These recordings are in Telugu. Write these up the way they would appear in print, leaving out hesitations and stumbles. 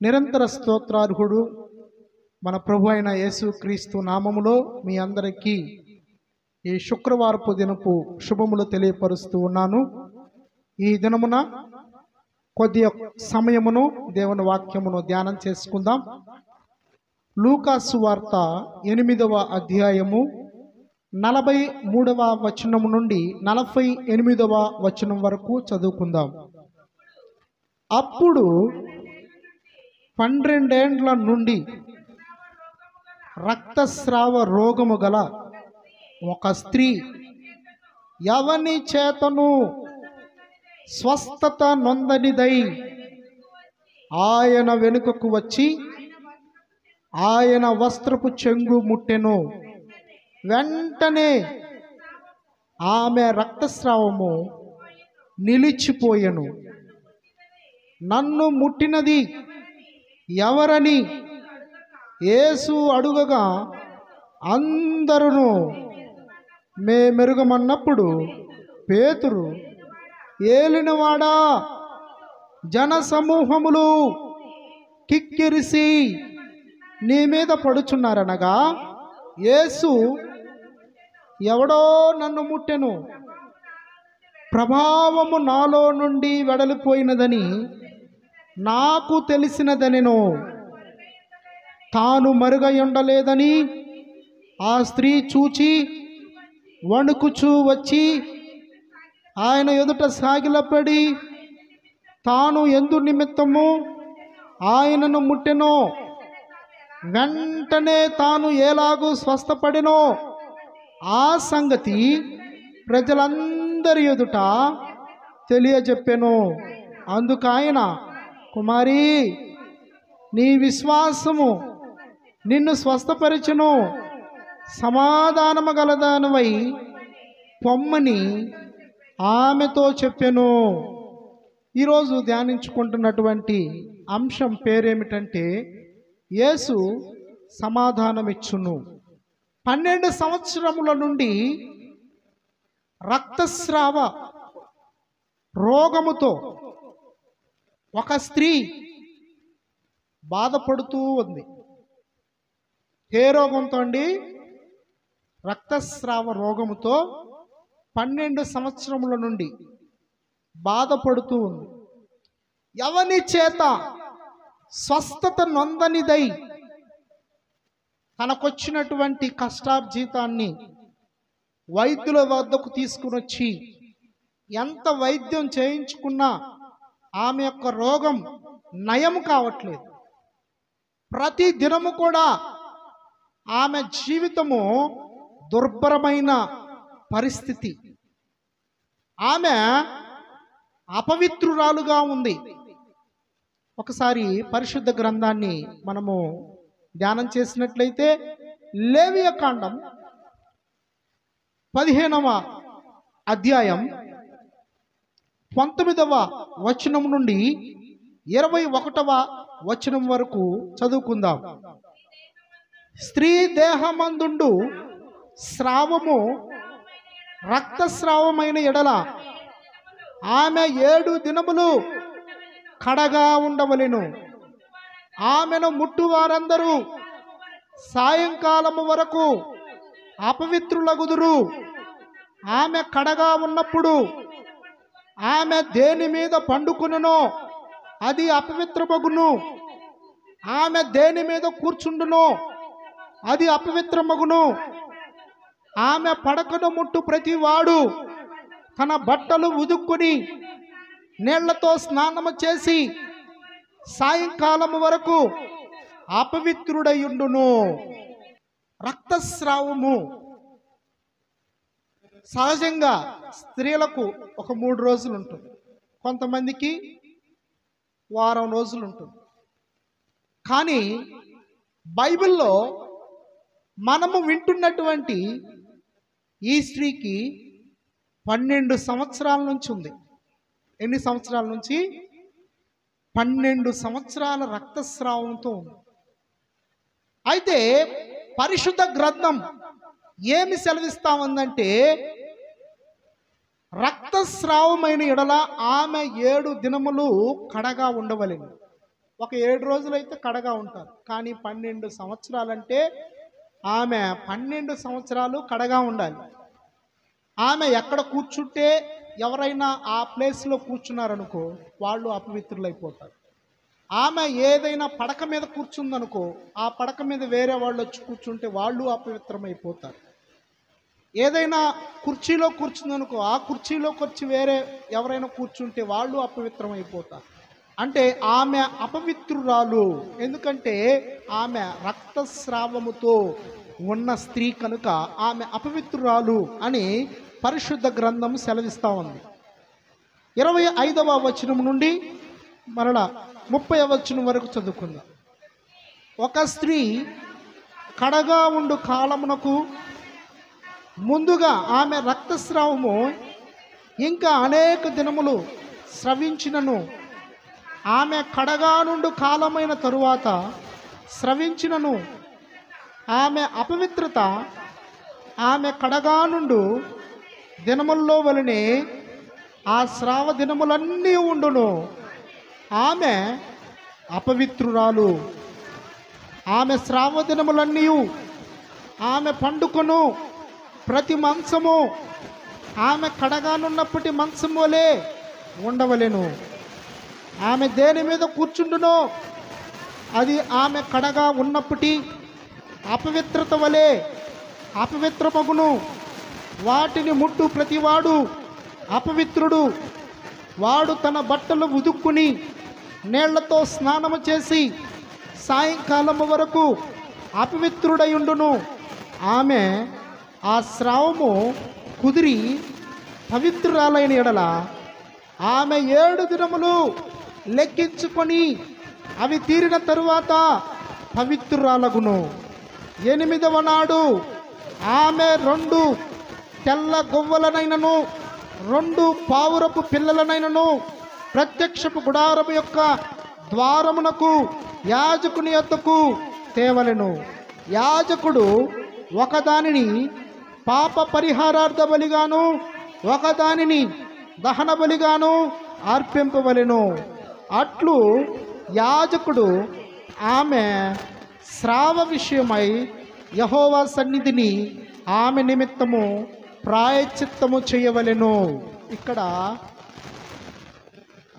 నిరంతర స్తోత్రార్హుడు మన ప్రభు అయిన యేసుక్రీస్తు నామములో మీ అందరికీ ఈ శుక్రవారపు దినపు శుభములు తెలియపరుస్తూ ఉన్నాను. ఈ దినమున కొద్ది సమయమును దేవుని వాక్యమును ధ్యానం చేసుకుందాం. లూకాసు వార్త 8వ అధ్యాయము 43వ వచనము నుండి 48వ వచనం వరకు చదువుకుందాం. అప్పుడు 12 ఏండ్ల నుండి రక్తస్రావ రోగము గల ఒక స్త్రీ ఎవని చేతను స్వస్థత నొందనిదై ఆయన వెనుకకు వచ్చి ఆయన వస్త్రపు చెంగు ముట్టెను. వెంటనే ఆమె రక్తస్రావము నిలిచిపోయెను. నన్ను ముట్టినది ఎవరని యేసు అడుగగా అందరూ మేమెరుగమన్నప్పుడు పేతురు, ఏలినవాడా, జన సమూహములు కిక్కిరిసి నీ మీద పడుచున్నారనగా, యేసు ఎవడో నన్ను ముట్టెను, ప్రభావము నాలో నుండి వెడలిపోయినదని నాకు తెలిసినదనెను. తాను మరుగయుండలేదని ఆ స్త్రీ చూచి వణుకుచూ వచ్చి ఆయన ఎదుట సాగిలపడి తాను ఎందు నిమిత్తము ఆయనను ముట్టెనో, వెంటనే తాను ఎలాగూ స్వస్థపడినో ఆ సంగతి ప్రజలందరి ఎదుట తెలియజెప్పెను. అందుకు ఆయన, కుమారి, నీ విశ్వాసము నిన్ను స్వస్థపరిచెను, సమాధానము గలదానివై పొమ్మని ఆమెతో చెప్పెను. ఈరోజు ధ్యానించుకుంటున్నటువంటి అంశం పేరేమిటంటే యేసు సమాధానమిచ్చును. 12 సంవత్సరముల నుండి రక్తస్రావ రోగముతో ఒక స్త్రీ బాధపడుతూ ఉంది. ఏ రోగంతో అండి? రక్తస్రావ రోగముతో 12 సంవత్సరముల నుండి బాధపడుతూ ఉంది. ఎవని చేత స్వస్థత నొందనిదై తనకొచ్చినటువంటి కష్టార్జితాన్ని వైద్యుల వద్దకు తీసుకుని వచ్చి ఎంత వైద్యం చేయించుకున్నా ఆమె యొక్క రోగం నయం కావట్లేదు. ప్రతి దినము కూడా ఆమె జీవితము దుర్భరమైన పరిస్థితి. ఆమె అపవిత్రురాలుగా ఉంది. ఒకసారి పరిశుద్ధ గ్రంథాన్ని మనము ధ్యానం చేసినట్లయితే లేవియకాండం 15వ అధ్యాయం 19వ వచనం నుండి 21వ వచనం వరకు చదువుకుందాం. స్త్రీ దేహమందుండు స్రావము రక్తస్రావమైన ఎడల ఆమె 7 దినములు కడగా ఉండవలెను. ఆమెను ముట్టువారందరూ సాయంకాలము వరకు అపవిత్రులగుదురు. ఆమె కడగా ఉన్నప్పుడు ఆమె దేని మీద పండుకునునో అది అపవిత్రమగును. ఆమె దేని మీద కూర్చుండునో అది అపవిత్రమగును. ఆమె పడకను ముట్టు ప్రతివాడు తన బట్టలు ఉదుక్కుని నీళ్లతో స్నానము చేసి సాయంకాలము వరకు అపవిత్రుడయుండును. రక్తస్రావము సహజంగా స్త్రీలకు ఒక 3 రోజులు ఉంటుంది, కొంతమందికి వారం రోజులు ఉంటుంది. కానీ బైబిల్లో మనము వింటున్నటువంటి ఈ స్త్రీకి 12 సంవత్సరాల నుంచి ఉంది. ఎన్ని సంవత్సరాల నుంచి? 12 సంవత్సరాల రక్తస్రావంతో ఉంది. అయితే పరిశుద్ధ గ్రంథం ఏమి సెలవిస్తామందంటే రక్తస్రావమైన ఎడల ఆమె 7 దినములు కడగా ఉండవలెను. ఒక 7 రోజులైతే కడగా ఉంటారు. కానీ 12 సంవత్సరాలంటే ఆమె 12 సంవత్సరాలు కడగా ఉండాలి. ఆమె ఎక్కడ కూర్చుంటే ఎవరైనా ఆ ప్లేస్లో కూర్చున్నారనుకో వాళ్ళు అపవిత్రులైపోతారు. ఆమె ఏదైనా పడక మీద కూర్చుందనుకో ఆ పడక మీద వేరే వాళ్ళు వచ్చి కూర్చుంటే వాళ్ళు అపవిత్రమైపోతారు. ఏదైనా కుర్చీలో కూర్చుందనుకో ఆ కుర్చీలోకి వచ్చి వేరే ఎవరైనా కూర్చుంటే వాళ్ళు అపవిత్రమైపోతారు. అంటే ఆమె అపవిత్రురాలు. ఎందుకంటే ఆమె రక్తస్రావముతో ఉన్న స్త్రీ కనుక ఆమె అపవిత్రురాలు అని పరిశుద్ధ గ్రంథం సెలవిస్తూ ఉంది. 25వ వచనం నుండి మరలా 30వ వచనం వరకు చదువుకుందాం. ఒక స్త్రీ కడగా ఉండు కాలమునకు ముందుగా ఆమె రక్తస్రావము ఇంకా అనేక దినములు స్రవించినను ఆమె కడగా నుండు కాలమైన తరువాత స్రవించినను ఆమె అపవిత్రత ఆమె కడగా నుండు దినముల్లో వలనే ఆ స్రావ దినములన్నీ ఉండును. ఆమె అపవిత్రురాలు. ఆమె స్రావ దినములన్నీ ఆమె పండుకొను ప్రతి మంచము ఆమె కడగానున్నప్పటి మంచం వలె ఉండవలెను. ఆమె దేని మీద కూర్చుండునో అది ఆమె కడగా ఉన్నప్పటి అపవిత్రత వలె అపవిత్రమగును. వాటిని ముట్టు ప్రతివాడు అపవిత్రుడు. వాడు తన బట్టలు ఉదుక్కుని నీళ్లతో స్నానము చేసి సాయంకాలము వరకు అపవిత్రుడయుండును. ఆమె ఆ స్రావము కుదిరి పవిత్రురాలైన ఎడల ఆమె 7 దినములు లెక్కించుకొని అవి తీరిన తరువాత పవిత్రురాలగును. 8వ నాడు ఆమె 2 తెల్ల గొవ్వలనైనను 2 పావురపు పిల్లలనైనను ప్రత్యక్షపు గుడారము యొక్క ద్వారమునకు యాజకుని యొద్దకు తేవలెను. యాజకుడు ఒకదానిని పాప పరిహారార్థ బలిగాను ఒకదానిని దహన బలిగాను అర్పింపవలెను. అట్లు యాజకుడు ఆమె స్రావ విషయమై యెహోవా సన్నిధిని ఆమె నిమిత్తము ప్రాయశ్చిత్తము చేయవలెను. ఇక్కడ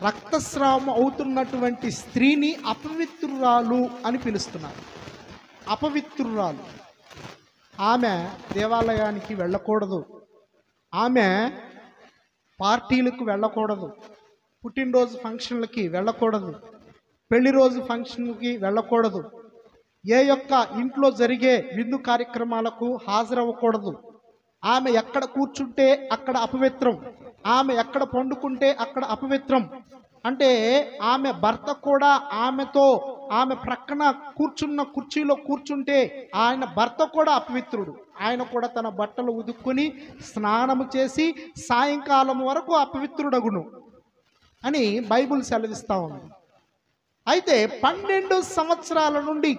రక్తస్రావం అవుతున్నటువంటి స్త్రీని అపవిత్రురాలు అని పిలుస్తున్నారు. అపవిత్రురాలు. ఆమె దేవాలయానికి వెళ్ళకూడదు. ఆమె పార్టీలకు వెళ్ళకూడదు. పుట్టినరోజు ఫంక్షన్లకి వెళ్ళకూడదు. పెళ్లి రోజు ఫంక్షన్కి వెళ్ళకూడదు. ఏ యొక్క ఇంట్లో జరిగే విందు కార్యక్రమాలకు హాజరవ్వకూడదు. ఆమె ఎక్కడ కూర్చుంటే అక్కడ అపవిత్రం. ఆమె ఎక్కడ పండుకుంటే అక్కడ అపవిత్రం. అంటే ఆమె భర్త కూడా ఆమెతో ఆమె ప్రక్కన కూర్చున్న కుర్చీలో కూర్చుంటే ఆయన భర్త కూడా అపవిత్రుడు. ఆయన కూడా తన బట్టలు ఉదుక్కుని స్నానము చేసి సాయంకాలం వరకు అపవిత్రుడగును అని బైబిల్ సెలవిస్తూ ఉంది. అయితే 12 సంవత్సరాల నుండి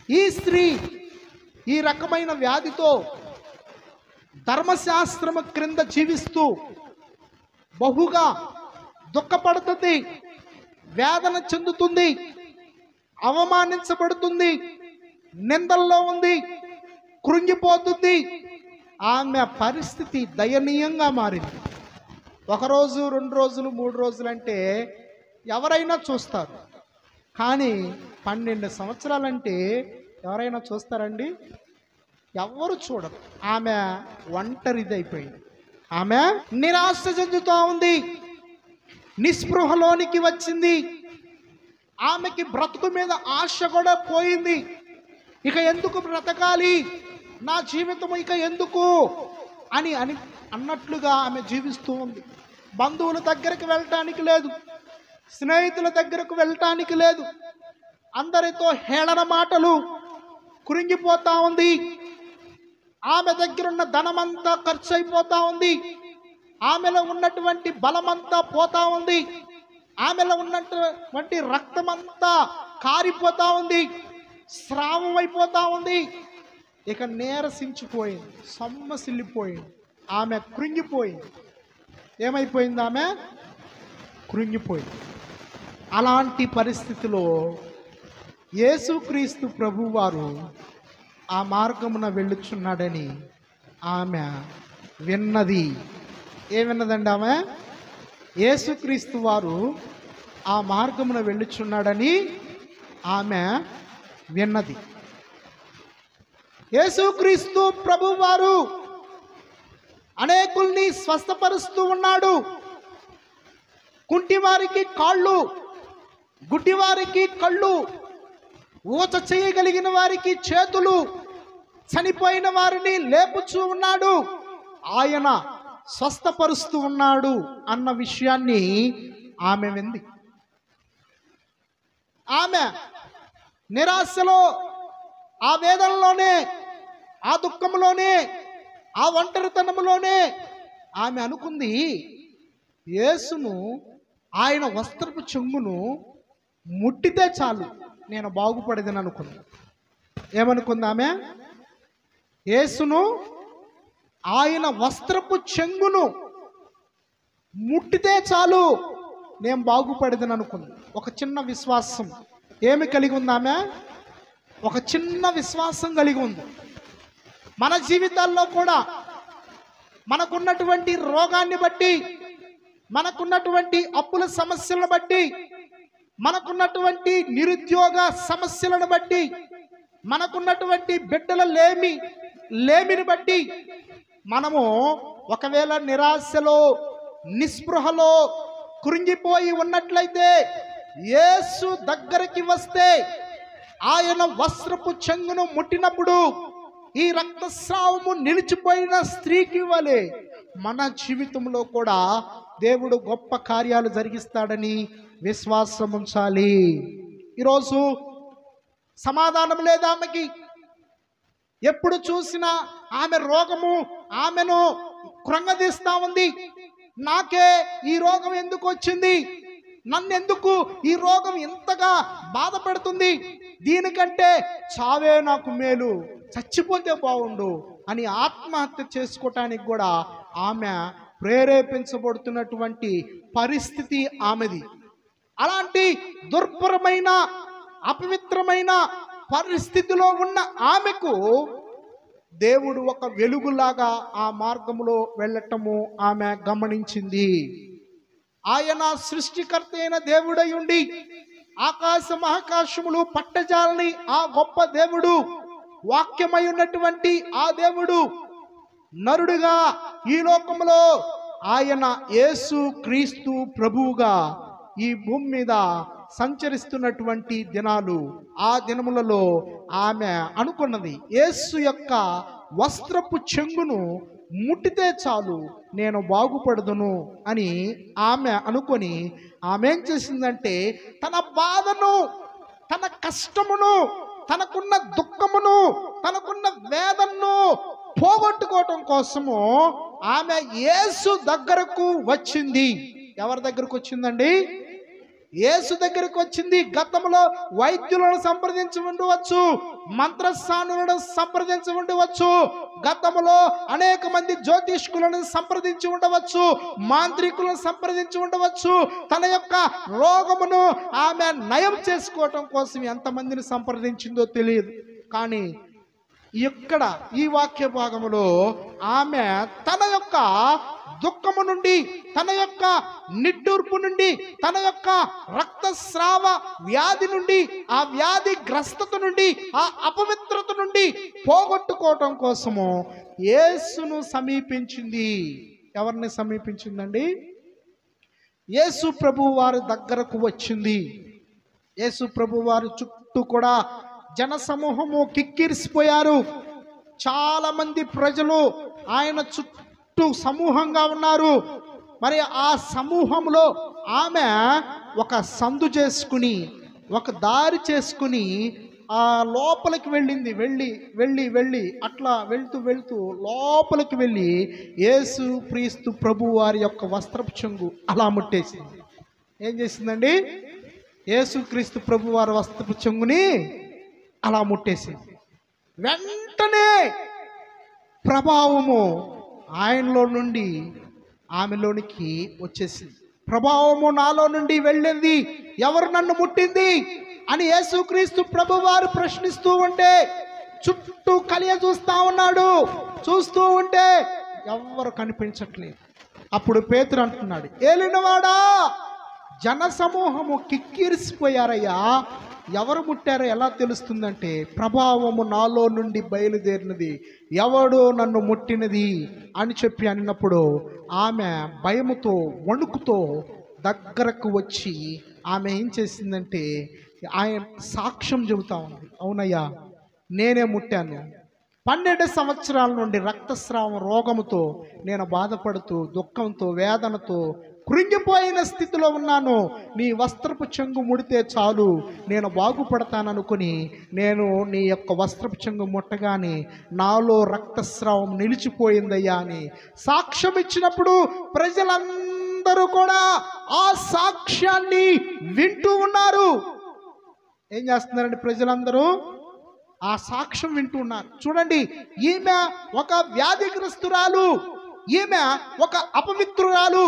ఈ స్త్రీ ఈ రకమైన వ్యాధితో ధర్మశాస్త్రము క్రింద జీవిస్తూ బహుగా దుఃఖపడుతుంది, వేదన చెందుతుంది, అవమానించబడుతుంది, నిందల్లో ఉంది, కృంగిపోతుంది. ఆమె పరిస్థితి దయనీయంగా మారింది. 1 రోజు 2 రోజులు 3 రోజులు అంటే ఎవరైనా చూస్తారు. కానీ 12 సంవత్సరాలంటే ఎవరైనా చూస్తారండి? ఎవరు చూడరు. ఆమె ఒంటరిదైపోయింది. ఆమె నిరాశ చెందుతూ ఉంది, నిస్పృహలోనికి వచ్చింది. ఆమెకి బ్రతుకు మీద ఆశ కూడా పోయింది. ఇక ఎందుకు బ్రతకాలి, నా జీవితం ఇక ఎందుకు అని అన్నట్లుగా ఆమె జీవిస్తూ ఉంది. బంధువుల దగ్గరికి వెళ్ళటానికి లేదు, స్నేహితుల దగ్గరకు వెళ్ళటానికి లేదు, అందరితో హేళన మాటలు. కృంగిపోతా ఉంది. ఆమె దగ్గర ఉన్న ధనమంతా ఖర్చు అయిపోతా ఉంది. ఆమెలో ఉన్నటువంటి బలమంతా పోతా ఉంది. ఆమెలో ఉన్నటువంటి రక్తమంతా కారిపోతా ఉంది, స్రావం అయిపోతా ఉంది. ఇక నీరసించిపోయింది, సొమ్మసిల్లిపోయింది. ఆమె కృంగిపోయింది. ఏమైపోయింది? ఆమె కృంగిపోయింది. అలాంటి పరిస్థితిలో యేసుక్రీస్తు ప్రభువారు ఆ మార్గమున వెళ్ళుచున్నాడని ఆమె విన్నది. ఏం విన్నదండి ఆమె? యేసుక్రీస్తు వారు ఆ మార్గమున వెళ్ళుచున్నాడని ఆమె విన్నది. యేసుక్రీస్తు ప్రభువారు అనేకుల్ని స్వస్థపరుస్తూ ఉన్నాడు. కుంటివారికి కాళ్ళు, గుడ్డివారికి కళ్ళు, ఊచ చేయగలిగిన వారికి చేతులు, చనిపోయిన వారిని లేపుచూ ఉన్నాడు. ఆయన స్వస్థపరుస్తూ ఉన్నాడు అన్న విషయాన్ని ఆమె వింది. ఆమె నిరాశలో, ఆ వేదనలోనే, ఆ దుఃఖంలోనే, ఆ ఒంటరితనంలోనే ఆమె అనుకుంది, యేసును, ఆయన వస్త్రపు చెంగును ముట్టితే చాలు నేను బాగుపడేదని అనుకుంది. ఏమనుకుంది ఆమె? యేసును, ఆయన వస్త్రపు చెంగును ముట్టితే చాలు నేను బాగుపడేదని అనుకుంది. ఒక చిన్న విశ్వాసం ఏమి కలిగి ఉంది ఆమె? ఒక చిన్న విశ్వాసం కలిగి ఉంది. మన జీవితాల్లో కూడా మనకున్నటువంటి రోగాన్ని బట్టి, మనకున్నటువంటి అప్పుల సమస్యలను బట్టి, మనకున్నటువంటి నిరుద్యోగ సమస్యలను బట్టి, మనకున్నటువంటి బిడ్డల లేమిని బట్టి మనము ఒకవేళ నిరాశలో, నిస్పృహలో కృంగిపోయి ఉన్నట్లయితే యేసు దగ్గరికి వస్తే, ఆయన వస్త్రపు చెంగును ముట్టినప్పుడు ఈ రక్తస్రావము నిలిచిపోయిన స్త్రీకి వలె మన జీవితంలో కూడా దేవుడు గొప్ప కార్యాలు జరిగిస్తాడని విశ్వాసం ఉంచాలి. ఈరోజు సమాధానం లేదు ఆమెకి. ఎప్పుడు చూసినా ఆమె రోగము ఆమెను కృంగదీస్తా ఉంది. నాకే ఈ రోగం ఎందుకు వచ్చింది? నన్నెందుకు ఈ రోగం ఇంతగా బాధ పెడుతుంది? దీనికంటే చావే నాకు మేలు, చచ్చిపోతే బాగుండు అని ఆత్మహత్య చేసుకోవటానికి కూడా ఆమె ప్రేరేపించబడుతున్నటువంటి పరిస్థితి ఆమెది. అలాంటి దుర్భరమైన, అపవిత్రమైన పరిస్థితిలో ఉన్న ఆమెకు దేవుడు ఒక వెలుగులాగా ఆ మార్గంలో వెళ్ళటము ఆమె గమనించింది. ఆయన సృష్టికర్త అయిన దేవుడై ఉండి ఆకాశ మహాకాశములు పట్టజాలని ఆ గొప్ప దేవుడు, వాక్యమై ఉన్నటువంటి ఆ దేవుడు నరుడుగా ఈ లోకంలో ఆయన యేసు క్రీస్తు ప్రభువుగా ఈ భూమి మీద సంచరిస్తున్నటువంటి దినాలు, ఆ దినములలో ఆమె అనుకున్నది, యేసు యొక్క వస్త్రపు చెంగును ముట్టితే చాలు నేను బాగుపడదును అని ఆమె అనుకొని ఆమె ఏం చేసిందంటే, తన బాధను, తన కష్టమును, తనకున్న దుఃఖమును, తనకున్న వేదనను పోగొట్టుకోవటం కోసము ఆమె యేసు దగ్గరకు వచ్చింది. ఎవరి దగ్గరకు వచ్చిందండి? యేసు దగ్గరికి వచ్చింది. గతంలో వైద్యులను సంప్రదించి ఉండవచ్చు, మంత్రస్థానులను సంప్రదించి ఉండవచ్చు, గతంలో అనేక మంది జ్యోతిష్కులను సంప్రదించి ఉండవచ్చు, మాంత్రికులను సంప్రదించి ఉండవచ్చు. తన యొక్క రోగమును ఆమె నయం చేసుకోవటం కోసం ఎంతమందిని సంప్రదించిందో తెలియదు. కానీ ఇక్కడ ఈ వాక్య భాగములో ఆమె తన యొక్క దుఃఖము నుండి, తన యొక్క నిట్టూర్పు నుండి, తన యొక్క రక్తస్రావ వ్యాధి నుండి, ఆ వ్యాధి గ్రస్తత నుండి, ఆ అపవిత్రత నుండి పోగొట్టుకోవటం కోసము యేసును సమీపించింది. ఎవరిని సమీపించిందండి? యేసు ప్రభు వారి దగ్గరకు వచ్చింది. యేసు ప్రభు వారి చుట్టూ కూడా జన సమూహము కిక్కిరిసిపోయారు. చాలా మంది ప్రజలు ఆయన చుట్టూ సమూహంగా ఉన్నారు. మరి ఆ సమూహంలో ఆమె ఒక సందు చేసుకుని, ఒక దారి చేసుకుని ఆ లోపలికి వెళ్ళింది. వెళ్ళి అట్లా వెళ్తూ లోపలికి వెళ్ళి యేసు క్రీస్తు ప్రభు వారి యొక్క వస్త్రపు చెంగు అలా ముట్టేసింది. ఏం చేసిందండి? యేసు క్రీస్తు ప్రభు వారి వస్త్రపు చెంగుని అలా ముట్టేసింది. వెంటనే ప్రభావము ఆయనలో నుండి ఆమెలోనికి వచ్చేసింది. ప్రభావము నాలో నుండి వెళ్ళింది, ఎవరు నన్ను ముట్టింది అని యేసుక్రీస్తు ప్రభువారు ప్రశ్నిస్తూ ఉంటే చుట్టూ కలియ చూస్తూ ఉంటే ఎవరు కనిపించట్లేదు. అప్పుడు పేతురు అంటున్నాడు, ఏలినవాడా, జన సమూహము కిక్కిరిసిపోయారయ్యా, ఎవరు ముట్టారో ఎలా తెలుస్తుందంటే ప్రభావము నాలో నుండి బయలుదేరినది, ఎవడు నన్ను ముట్టినది అని చెప్పి అన్నప్పుడు ఆమె భయముతో వణుకుతో దగ్గరకు వచ్చి ఆమె ఏం చేసిందంటే ఆయన సాక్ష్యం చెబుతా ఉంది, అవునయ్యా నేనే ముట్టాను, 12 సంవత్సరాల నుండి రక్తస్రావం రోగముతో నేను బాధపడుతూ దుఃఖంతో వేదనతో కృంగిపోయిన స్థితిలో ఉన్నాను, నీ వస్త్రపు చెంగు ముడితే చాలు నేను బాగుపడతాననుకుని నేను నీ యొక్క వస్త్రపు చెంగు ముట్టగానే నాలో రక్తస్రావం నిలిచిపోయిందయ్యా అని సాక్ష్యం ఇచ్చినప్పుడు ప్రజలందరూ కూడా ఆ సాక్ష్యాన్ని వింటూ ఉన్నారు. ఏం చేస్తున్నారండి ప్రజలందరూ? ఆ సాక్ష్యం వింటూ ఉన్నారు. చూడండి, ఈమె ఒక వ్యాధిగ్రస్తురాలు, ఈమె ఒక అపవిత్రురాలు,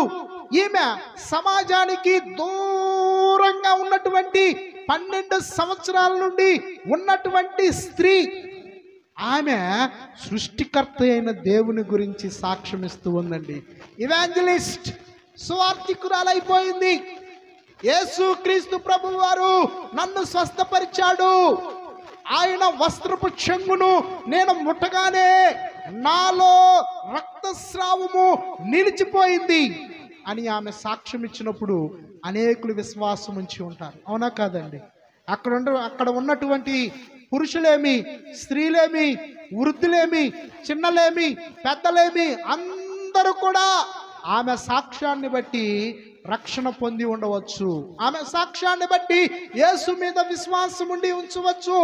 ఈమె సమాజానికి దూరంగా ఉన్నటువంటి 12 సంవత్సరాల నుండి ఉన్నటువంటి స్త్రీ. ఆమె సృష్టికర్త అయిన దేవుని గురించి సాక్ష్యం ఇస్తూ ఉందండి. ఇవాంజలిస్ట్, సువార్థికురాలైపోయింది. యేసుక్రీస్తు ప్రభువు వారు నన్ను స్వస్థపరిచాడు, ఆయన వస్త్రపు చెంగును నేను ముట్టగానే నాలో రక్తస్రావము నిలిచిపోయింది అని ఆమె సాక్ష్యం ఇచ్చినప్పుడు అనేకులు విశ్వాసం ఉంచి ఉంటారు. అవునా కాదండి? అక్కడ ఉన్నటువంటి పురుషులేమి, స్త్రీలేమి, వృద్ధులేమి, చిన్నలేమి, పెద్దలేమి అందరూ కూడా ఆమె సాక్ష్యాన్ని బట్టి రక్షణ పొంది ఉండవచ్చు. ఆమె సాక్ష్యాన్ని బట్టి యేసు మీద విశ్వాసం ఉండి ఉంచవచ్చు.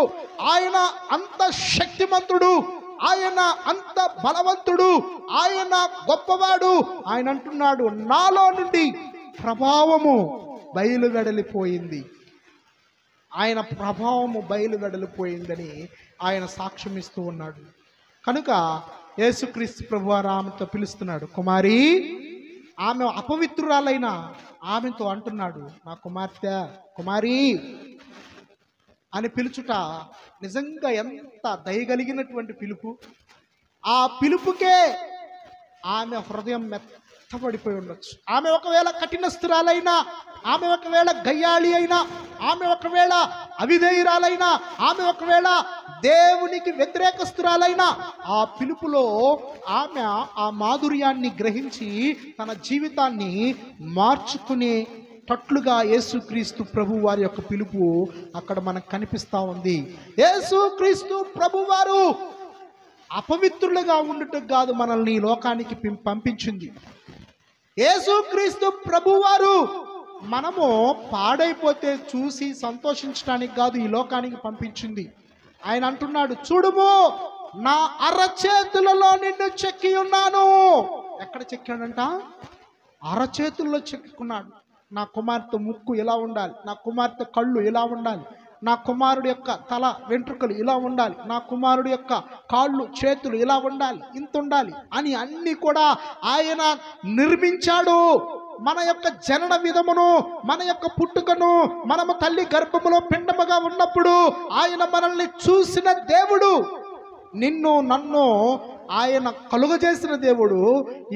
ఆయన అంత శక్తిమంతుడు, ఆయన అంత బలవంతుడు, ఆయన గొప్పవాడు. ఆయన అంటున్నాడు, నాలో నుండి ప్రభావము బయలువెడలిపోయింది, ఆయన ప్రభావము బయలువెడలిపోయిందని ఆయన సాక్ష్యం ఇస్తూ ఉన్నాడు. కనుక యేసుక్రీస్తు ప్రభువారు ఆమెతో పిలుస్తున్నాడు, కుమారి. ఆమె అపవిత్రురాలైన ఆమెతో అంటున్నాడు, నా కుమార్తె, కుమారి అని పిలుచుట నిజంగా ఎంత దయగలిగినటువంటి పిలుపు. ఆ పిలుపుకే ఆమె హృదయం మెత్తబడిపోయి ఉండొచ్చు. ఆమె ఒకవేళ కఠినస్తురాలైనా, ఆమె ఒకవేళ గయ్యాళి అయినా, ఆమె ఒకవేళ అవిధేయురాలైనా, ఆమె ఒకవేళ దేవునికి వ్యతిరేకస్తురాలైనా, ఆ పిలుపులో ఆమె ఆ మాధుర్యాన్ని గ్రహించి తన జీవితాన్ని మార్చుకునేటట్లుగా యేసుక్రీస్తు ప్రభు వారి యొక్క పిలుపు అక్కడ మనకు కనిపిస్తూ ఉంది. యేసుక్రీస్తు ప్రభు వారు అపవిత్రులుగా ఉండుటకు కాదు మనల్ని ఈ లోకానికి పంపించింది. యేసుక్రీస్తు ప్రభువారు మనము పాడైపోతే చూసి సంతోషించడానికి కాదు ఈ లోకానికి పంపించింది. ఆయన అంటున్నాడు, చూడుము నా అరచేతులలో నిన్ను చెక్కి ఉన్నాను. ఎక్కడ చెక్కాడంట? అరచేతుల్లో చెక్కున్నాడు. నా కుమార్తె ముక్కు ఇలా ఉండాలి, నా కుమార్తె కళ్ళు ఇలా ఉండాలి, నా కుమారుడి యొక్క తల వెంట్రుకలు ఇలా ఉండాలి, నా కుమారుడి యొక్క కాళ్ళు చేతులు ఇలా ఉండాలి, ఇంత ఉండాలి అని అన్ని కూడా ఆయన నిర్మించాడు. మన యొక్క జనన విధమును, మన యొక్క పుట్టుకను, మనము తల్లి గర్భములో పిండముగా ఉన్నప్పుడు ఆయన మనల్ని చూసిన దేవుడు, నిన్ను నన్ను ఆయన కలుగజేసిన దేవుడు.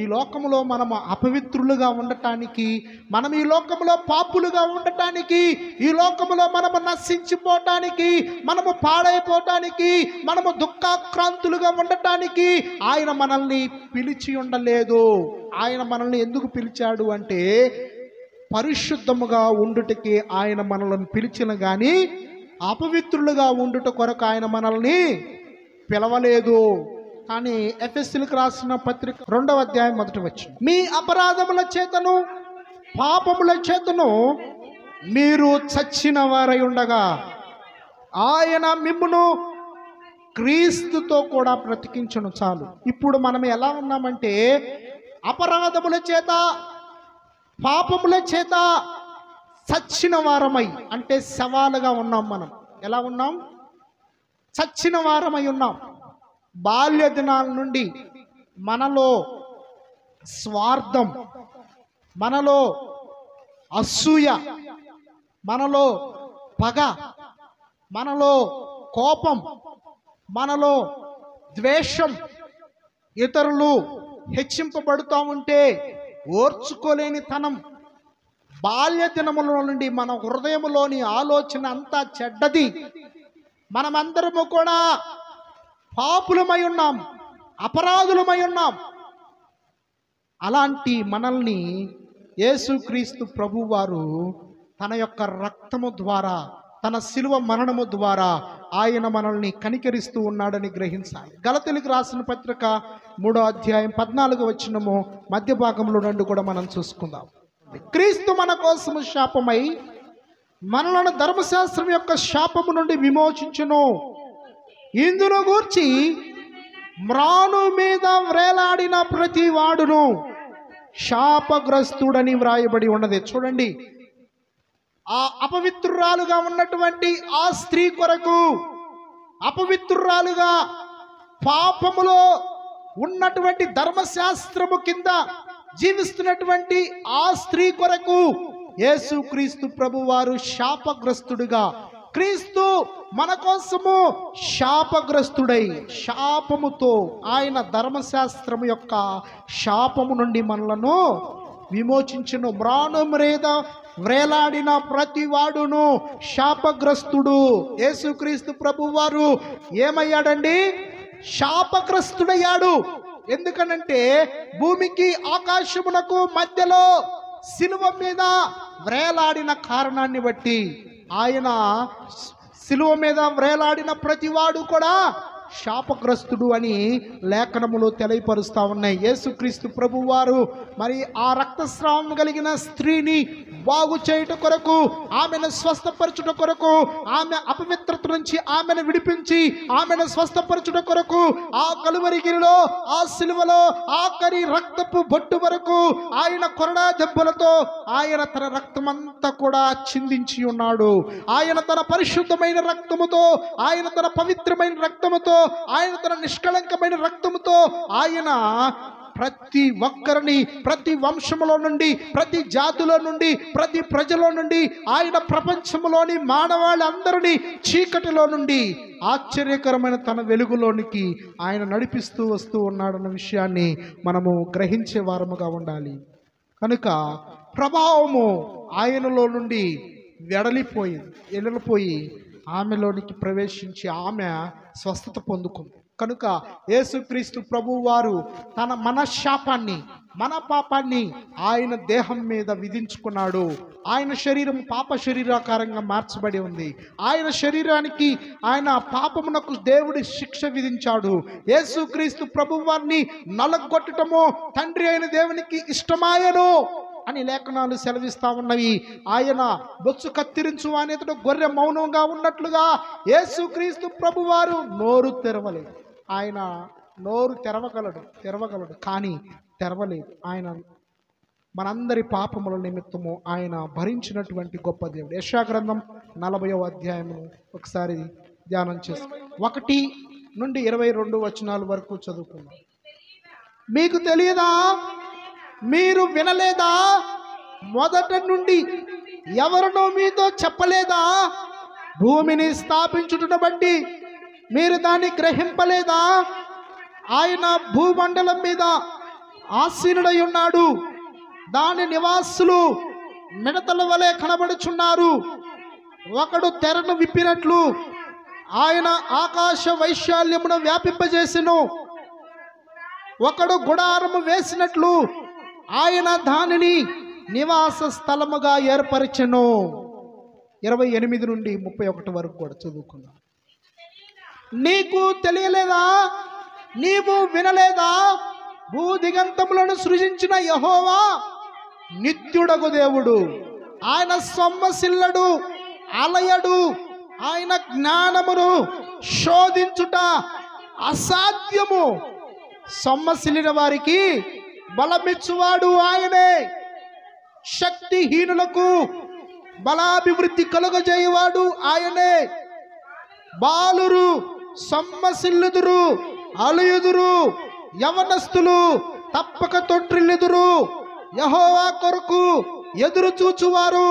ఈ లోకములో మనము అపవిత్రులుగా ఉండటానికి, మనం ఈ లోకములో పాపులుగా ఉండటానికి, ఈ లోకములో మనము నశించిపోవటానికి, మనము పాడైపోవటానికి, మనము దుఃఖాక్రాంతులుగా ఉండటానికి ఆయన మనల్ని పిలిచి ఉండలేదు. ఆయన మనల్ని ఎందుకు పిలిచాడు అంటే పరిశుద్ధముగా ఉండుటకి ఆయన మనల్ని పిలిచిన కానీ అపవిత్రులుగా ఉండుట కొరకు ఆయన మనల్ని పిలవలేదు. కానీ ఎఫెసీయులకు రాసిన పత్రిక 2వ అధ్యాయం 1వ వచనం, మీ అపరాధముల చేతను పాపముల చేతను మీరు చచ్చిన వారై ఉండగా ఆయన మిమ్మును క్రీస్తుతో కూడా బ్రతికించును. చాలు. ఇప్పుడు మనం ఎలా ఉన్నామంటే అపరాధముల చేత పాపముల చేత చచ్చిన వారమై, అంటే శవాలుగా ఉన్నాం. మనం ఎలా ఉన్నాం? చచ్చిన వారమై ఉన్నాం. బాల్య దినాల నుండి మనలో స్వార్థం, మనలో అసూయ, మనలో పగ, మనలో కోపం, మనలో ద్వేషం, ఇతరులు హెచ్చింపబడుతూ ఉంటే ఓర్చుకోలేని తనం, బాల్య దినముల నుండి మన హృదయములోని ఆలోచన అంతా చెడ్డది. మనమందరము కూడా పాపులమై ఉన్నాం, అపరాధులమై ఉన్నాం. అలాంటి మనల్ని యేసుక్రీస్తు ప్రభువారు తన యొక్క రక్తము ద్వారా, తన శిలువ మరణము ద్వారా ఆయన మనల్ని కనికరిస్తూ ఉన్నాడని గ్రహించాలి. గలతీయులకు రాసిన పత్రిక 3వ అధ్యాయం 14వ వచనము మధ్య భాగంలో నుండి కూడా మనం చూసుకుందాం. క్రీస్తు మన కోసము శాపమై మనలను ధర్మశాస్త్రం యొక్క శాపము నుండి విమోచించును. ఇందును గూర్చి మ్రాను మీద వ్రేలాడిన ప్రతి వాడును శాపగ్రస్తుడని వ్రాయబడి ఉన్నది. చూడండి, ఆ అపవిత్రురాలుగా ఉన్నటువంటి ఆ స్త్రీ కొరకు, అపవిత్రురాలుగా పాపములో ఉన్నటువంటి ధర్మశాస్త్రము కింద జీవిస్తున్నటువంటి ఆ స్త్రీ కొరకు యేసుక్రీస్తు ప్రభువారు శాపగ్రస్తుడుగా, క్రీస్తు మన కోసము శాపగ్రస్తుడై శాపముతో ఆయన ధర్మశాస్త్రము యొక్క శాపము నుండి మనలను విమోచించును. మ్రాను మీద వ్రేలాడిన ప్రతి వాడును శాపగ్రస్తుడు. యేసుక్రీస్తు ప్రభువారు ఏమయ్యాడండి? శాపగ్రస్తుడయ్యాడు. ఎందుకనంటే భూమికి ఆకాశమునకు మధ్యలో శిలువ మీద వ్రేలాడిన కారణాన్ని బట్టి, ఆయన శిలువ మీద వ్రేలాడిన ప్రతివాడు కూడా శాపగ్రస్తుడు అని లేఖనములు తెలియపరుస్తూ ఉన్నాయి. యేసుక్రీస్తు ప్రభువారు మరి ఆ రక్తస్రావం కలిగిన స్త్రీని బాగు చేయుట కొరకు, ఆమెను స్వస్థపరచుట కొరకు, ఆమె అపవిత్రత నుంచి ఆమెను విడిపించి ఆమెను స్వస్థపరచుట కొరకు ఆ కలువరిగిరిలో, ఆ శిలువలో ఆఖరి రక్తపు బొట్టు వరకు ఆయన కొరడా దెబ్బలతో ఆయన తన రక్తమంతా కూడా చిందించి ఉన్నాడు. ఆయన తన పరిశుద్ధమైన రక్తముతో, ఆయన తన పవిత్రమైన రక్తముతో, ఆయన తన నిష్కళంకమైన రక్తముతో ఆయన ప్రతి ఒక్కరిని, ప్రతి వంశములో నుండి, ప్రతి జాతిలో నుండి, ప్రతి ప్రజలో నుండి, ఆయన ప్రపంచంలోని మానవాళ్ళందరినీ చీకటిలో నుండి ఆశ్చర్యకరమైన తన వెలుగులోనికి ఆయన నడిపిస్తూ వస్తూ ఉన్నాడన్న విషయాన్ని మనము గ్రహించే వారముగా ఉండాలి. కనుక ప్రభావము ఆయనలో నుండి వెడలిపోయి ఆమెలోనికి ప్రవేశించి ఆమె స్వస్థత పొందుకుంది. కనుక యేసుక్రీస్తు ప్రభువారు తన మనశ్శాపాన్ని, మన పాపాన్ని ఆయన దేహం మీద విధించుకున్నాడు. ఆయన శరీరం పాప శరీరాకారంగా మార్చబడి ఉంది. ఆయన శరీరానికి, ఆయన పాపమునకు దేవుడి శిక్ష విధించాడు. యేసుక్రీస్తు ప్రభువారిని నలగొట్టటము తండ్రి అయిన దేవునికి ఇష్టమాయను అని లేఖనాలు సెలవిస్తా ఉన్నవి. ఆయన బొచ్చు కత్తిరించు అనేతడు గొర్రె మౌనంగా ఉన్నట్లుగా యేసుక్రీస్తు ప్రభువారు నోరు తెరవలేదు. ఆయన నోరు తెరవగలడు కానీ తెరవలేదు. ఆయన మనందరి పాపముల నిమిత్తము ఆయన భరించినటువంటి గొప్ప దేవుడు. యెషయా గ్రంథం 40వ అధ్యాయము ఒకసారి ధ్యానం చేస్తాం. 1 నుండి 22 వచనాల వరకు చదువుకుందాం. మీకు తెలియదా? మీరు వినలేదా? మొదట నుండి ఎవరినో మీతో చెప్పలేదా? భూమిని స్థాపించుటను బట్టి మీరు దాన్ని గ్రహింపలేదా? ఆయన భూమండలం మీద ఆసీనుడై ఉన్నాడు. దాని నివాసులు మిడతల వలె కనబడుచున్నారు. ఒకడు తెరను విప్పినట్లు ఆయన ఆకాశ వైశాల్యమును వ్యాపింపజేసెను. ఒకడు గుడారము వేసినట్లు ఆయన దానిని నివాస స్థలముగా ఏర్పరచెను. 28 నుండి 31 వరకు కూడా చదువుకున్నాం. నీకు తెలియలేదా? నీవు వినలేదా? భూదిగంతములను సృజించిన యెహోవా నిత్యుడగు దేవుడు. ఆయన సొమ్మసిల్లడు, అలయడు. ఆయన జ్ఞానమును శోధించుట అసాధ్యము. సొమ్మసిల్లిన వారికి బలమిచ్చువాడు ఆయనే. శక్తిహీనులకు బలాభివృద్ధి కలుగజేయువాడు ఆయనే. బాలురు సొమ్మసిల్లుదురు, అలయుదురు. యవనస్తులు తప్పక తొట్టిల్లుదురు. యెహోవా కొరకు ఎదురు చూచువారు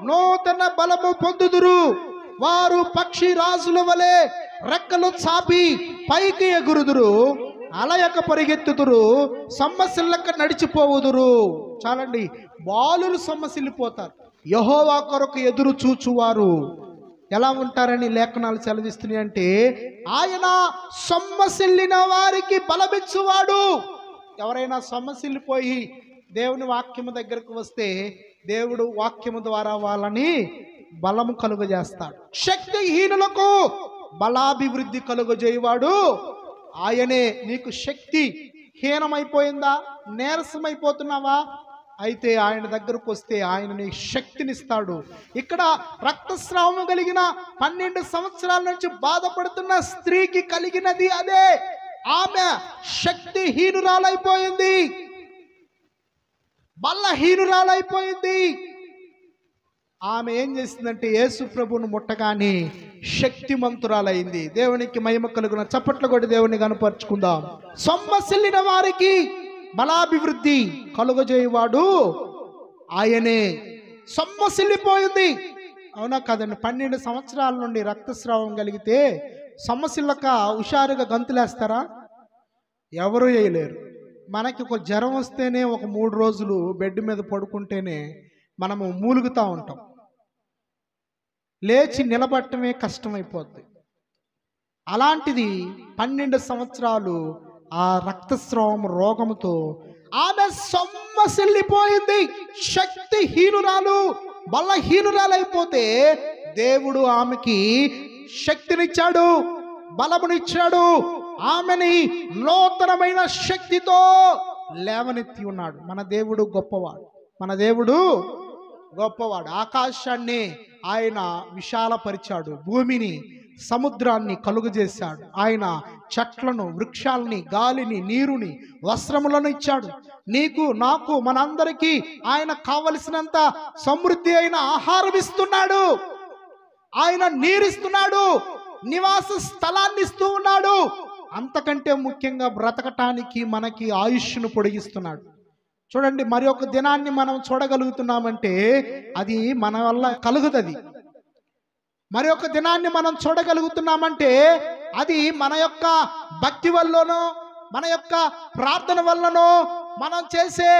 నూతన బలము పొందుదురు. వారు పక్షి రాజుల వలె రెక్కలు చాపి పైకి ఎగురుదురు. అలయక పరిగెత్తుదురు, సొమ్మసిల్లక నడిచిపోవుదురు. చాలండి, బాలులు సొమ్మసిల్లిపోతారు. యెహోవా కొరకు ఎదురు చూచువారు ఎలా ఉంటారని లేఖనాలు సెలవిస్తున్నాయి అంటే, ఆయన సొమ్మసిల్లిన వారికి బలమిచ్చువాడు. ఎవరైనా సొమ్మసిల్లిపోయి దేవుని వాక్యము దగ్గరకు వస్తే దేవుడు వాక్యము ద్వారా వాళ్ళని బలము కలుగజేస్తాడు. శక్తిహీనులకు బలాభివృద్ధి కలుగజేయవాడు ఆయనే. నీకు శక్తి హీనమైపోయిందా, నీరసమైపోతున్నావా? అయితే ఆయన దగ్గరకు వస్తే ఆయన నీ శక్తినిస్తాడు. ఇక్కడ రక్తస్రావం కలిగిన 12 సంవత్సరాల నుంచి బాధపడుతున్న స్త్రీకి కలిగినది అదే. ఆమె శక్తిహీనురాలైపోయింది, బలహీనురాలైపోయింది. ఆమె ఏం చేసిందంటే యేసు ప్రభువును ముట్టగానే శక్తిమంతురాలైంది. దేవునికి మహిమ కలుగున చప్పట్లు కొట్టి దేవుని కనపరుచుకుందాం. సొమ్మసిల్లిన వారికి బలాభివృద్ధి కలుగజేయవాడు ఆయనే. సొమ్మసిల్లిపోయింది, అవునా కదండి? 12 సంవత్సరాల నుండి రక్తస్రావం కలిగితే సొమ్మసిల్లక హుషారుగా గంతులేస్తారా? ఎవరు వేయలేరు. మనకి ఒక జ్వరం వస్తేనే ఒక 3 రోజులు బెడ్ మీద పడుకుంటేనే మనము మూలుగుతూ ఉంటాం. లేచి నిలబడటమే కష్టమైపోద్ది. అలాంటిది 12 సంవత్సరాలు ఆ రక్తస్రావం రోగముతో ఆమె సొమ్మసిల్లిపోయింది. శక్తిహీనురాలు, బలహీనురాలైపోతే దేవుడు ఆమెకి శక్తినిచ్చాడు, బలమునిచ్చాడు. ఆమెని నూతనమైన శక్తితో లేవనెత్తి ఉన్నాడు. మన దేవుడు గొప్పవాడు, మన దేవుడు గొప్పవాడు. ఆకాశాన్ని ఆయన విశాలపరిచాడు, భూమిని సముద్రాన్ని కలుగజేశాడు. ఆయన చెట్లను, వృక్షాలని, గాలిని, నీరుని, వస్త్రములను ఇచ్చాడు. నీకు, నాకు, మనందరికీ ఆయన కావలసినంత సమృద్ధి అయిన ఆహారం ఇస్తున్నాడు. ఆయన నీరిస్తున్నాడు, నివాస స్థలాన్ని ఇస్తూ ఉన్నాడు. అంతకంటే ముఖ్యంగా బ్రతకటానికి మనకి ఆయుష్ను పొడిగిస్తున్నాడు. చూడండి, మరి ఒక దినాన్ని మనం చూడగలుగుతున్నామంటే అది మన వల్ల కలుగుతుంది. మరి ఒక దినాన్ని మనం చూడగలుగుతున్నామంటే అది మన యొక్క భక్తి వల్లనో, మన యొక్క ప్రార్థన వల్లనో, మనం చేసే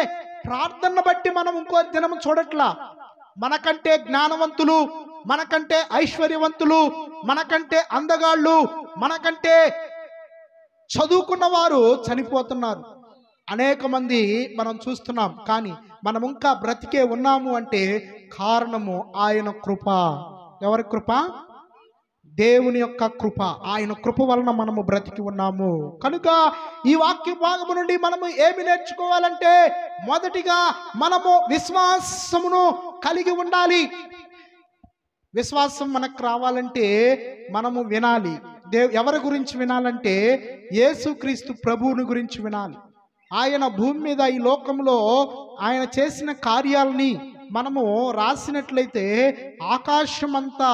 ప్రార్థనను బట్టి మనం ఇంకో దినం చూడట్లా. మనకంటే జ్ఞానవంతులు, మనకంటే ఐశ్వర్యవంతులు, మనకంటే అందగాళ్ళు, మనకంటే చదువుకున్న వారు చనిపోతున్నారు. అనేక మంది మనం చూస్తున్నాం. కానీ మనం ఇంకా బ్రతికే ఉన్నాము అంటే కారణము ఆయన కృప. ఎవరి కృప? దేవుని యొక్క కృప. ఆయన కృప వలన మనము బ్రతికి ఉన్నాము. కనుక ఈ వాక్య భాగము నుండి మనము ఏమి నేర్చుకోవాలంటే, మొదటిగా మనము విశ్వాసమును కలిగి ఉండాలి. విశ్వాసం మనకు రావాలంటే మనము వినాలి. ఎవరి గురించి వినాలంటే యేసుక్రీస్తు ప్రభువుని గురించి వినాలి. ఆయన భూమి మీద, ఈ లోకంలో ఆయన చేసిన కార్యాలని మనము రాసినట్లయితే ఆకాశమంతా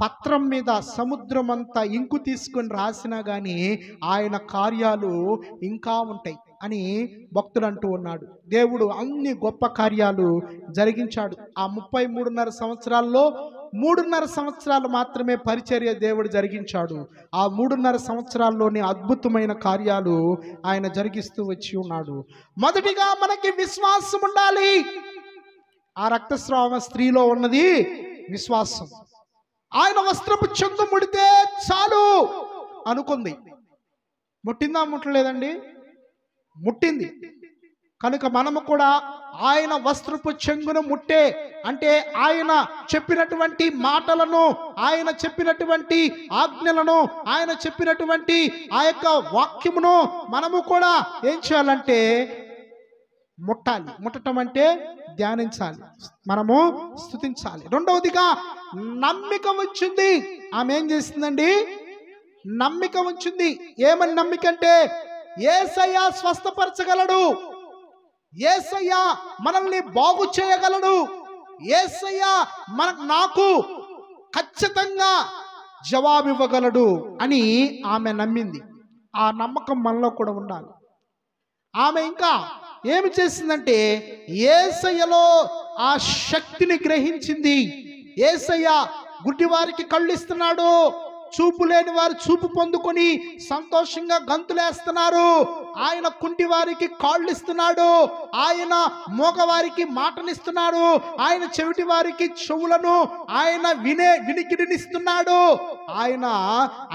పత్రం మీద, సముద్రం అంతా ఇంకు తీసుకొని రాసినా కానీ ఆయన కార్యాలు ఇంకా ఉంటాయి అని భక్తుడు అంటూ ఉన్నాడు. దేవుడు అన్ని గొప్ప కార్యాలు జరిగించాడు. ఆ 33.5 సంవత్సరాల్లో 3.5 సంవత్సరాలు మాత్రమే పరిచర్య దేవుడు జరిగించాడు. ఆ 3.5 సంవత్సరాల్లోని అద్భుతమైన కార్యాలు ఆయన జరిగిస్తూ వచ్చి ఉన్నాడు. మొదటిగా మనకి విశ్వాసం ఉండాలి. ఆ రక్తస్రావ స్త్రీలో ఉన్నది విశ్వాసం. ఆయన వస్త్రపు చెంగు ముడితే చాలు అనుకుంది. ముట్టిందా? ముట్టలేదండి, ముట్టింది. కనుక మనము కూడా ఆయన వస్త్రపు చెంగును ముట్టే, అంటే ఆయన చెప్పినటువంటి మాటలను, ఆయన చెప్పినటువంటి ఆజ్ఞలను, ఆయన చెప్పినటువంటి ఆ యొక్క వాక్యమును మనము కూడా ఏం చేయాలంటే ముట్టాలి. ముట్టడం అంటే ధ్యానించాలి, మనము స్తుతించాలి. రెండవదిగా నమ్మిక ఉంచింది. ఆమె ఏం చేసిందండి? నమ్మిక ఉంచింది. ఏమని నమ్మిక అంటే, యేసయ్య స్వస్థపరచగలడు, యేసయ్య మనల్ని బాగు చేయగలడు, యేసయ్య నాకు ఖచ్చితంగా జవాబివ్వగలడు అని ఆమె నమ్మింది. ఆ నమ్మకం మనలో కూడా ఉండాలి. ఆమె ఇంకా ఏమి చేసిందంటే, యేసయ్యలో ఆ శక్తిని గ్రహించింది. యేసయ్య గుడ్డివారికి కళ్ళు ఇస్తున్నాడు, చూపు లేని వారు చూపు పొందుకొని సంతోషంగా గంతులేస్తున్నారు. ఆయన కుంటి వారికి కాళ్ళు ఇస్తున్నాడు, ఆయన మోగవారికి మాటనిస్తున్నాడు, ఆయన చెవిటి వారికి చెవులను ఆయన వినికిడినిస్తున్నాడు. ఆయన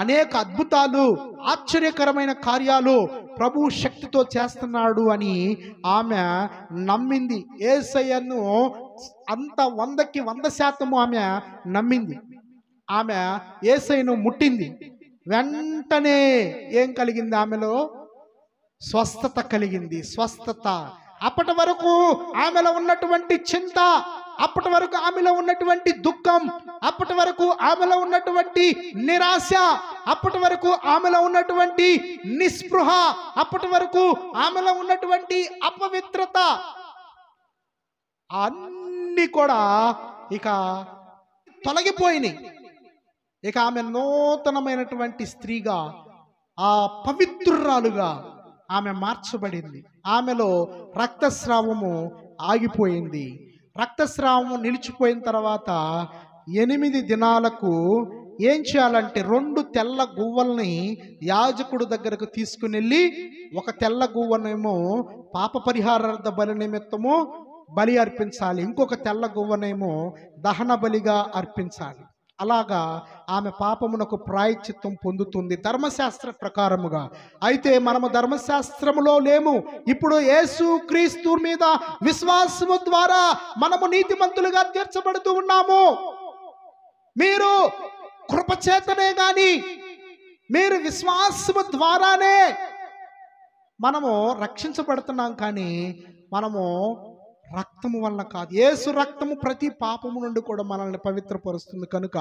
అనేక అద్భుతాలు, ఆశ్చర్యకరమైన కార్యాలు ప్రభు శక్తితో చేస్తున్నాడు అని ఆమె నమ్మింది. యేసయ్యను అంత 100కి 100% ఆమె నమ్మింది. ఆమె యేసయ్యను ముట్టింది. వెంటనే ఏం కలిగింది? ఆమెలో స్వస్థత కలిగింది. స్వస్థత. అప్పటి వరకు ఆమెలో ఉన్నటువంటి చింత, అప్పటి వరకు ఆమెలో ఉన్నటువంటి దుఃఖం, అప్పటి వరకు ఆమెలో ఉన్నటువంటి నిరాశ, అప్పటి వరకు ఆమెలో ఉన్నటువంటి నిస్పృహ, అప్పటి వరకు ఆమెలో ఉన్నటువంటి అపవిత్రత అన్నీ కూడా ఇక తొలగిపోయినాయి. ఇక ఆమె నూతనమైనటువంటి స్త్రీగా, ఆ పవిత్రురాలుగా ఆమె మార్చబడింది. ఆమెలో రక్తస్రావము ఆగిపోయింది. రక్తస్రావము నిలిచిపోయిన తర్వాత 8 దినాలకు ఏం చేయాలంటే 2 తెల్ల గువ్వల్ని యాజకుడు దగ్గరకు తీసుకుని వెళ్ళి, ఒక తెల్ల గువ్వనేమో పాప పరిహారార్థ బలి నిమిత్తము బలి అర్పించాలి, ఇంకొక తెల్ల గువ్వనేమో దహన బలిగా అర్పించాలి. అలాగా ఆమె పాపమునకు ప్రాయశ్చిత్తం పొందుతుంది ధర్మశాస్త్ర ప్రకారముగా. అయితే మనము ధర్మశాస్త్రములో లేము. ఇప్పుడు యేసు క్రీస్తు మీద విశ్వాసము ద్వారా మనము నీతిమంతులుగా తీర్చబడుతూ ఉన్నాము. మీరు కృపచేతనే గాని, మీరు విశ్వాసము ద్వారానే మనము రక్షించబడుతున్నాం, కానీ మనము రక్తము వల్ల కాదు. యేసు రక్తము ప్రతి పాపము నుండి కూడా మనల్ని పవిత్రపరుస్తుంది. కనుక